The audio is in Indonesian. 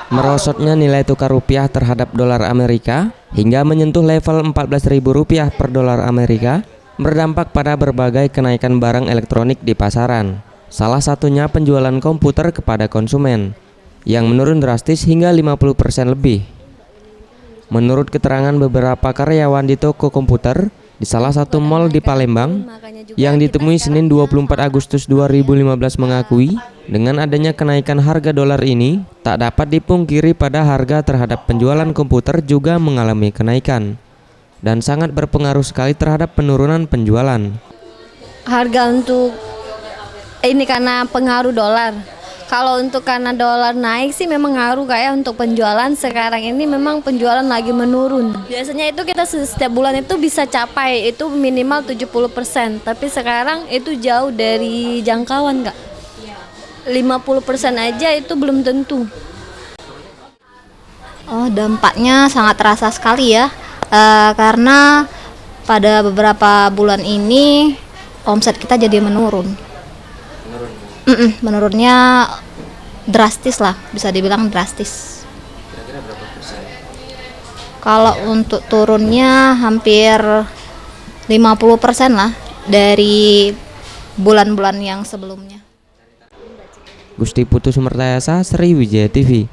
Merosotnya nilai tukar rupiah terhadap dolar Amerika hingga menyentuh level Rp14.000 per dolar Amerika berdampak pada berbagai kenaikan barang elektronik di pasaran. Salah satunya penjualan komputer kepada konsumen yang menurun drastis hingga 50% lebih. Menurut keterangan beberapa karyawan di toko komputer di salah satu mal di Palembang yang ditemui Senin 24 Agustus 2015 mengakui dengan adanya kenaikan harga dolar ini tak dapat dipungkiri pada harga terhadap penjualan komputer juga mengalami kenaikan dan sangat berpengaruh sekali terhadap penurunan penjualan. Harga untuk ini karena pengaruh dolar. Kalau untuk karena dolar naik sih memang ngaruh kayak untuk penjualan sekarang ini memang penjualan lagi menurun. Biasanya itu kita setiap bulan itu bisa capai itu minimal 70%, tapi sekarang itu jauh dari jangkauan Kak. 50% aja itu belum tentu. Oh, dampaknya sangat terasa sekali ya, karena pada beberapa bulan ini omset kita jadi menurun. Menurunnya drastis lah, bisa dibilang drastis. Kira-kira berapa persen? Kalau untuk turunnya hampir 50% lah dari bulan-bulan yang sebelumnya. Gusti Putu Sumertayasa, Sriwijaya TV.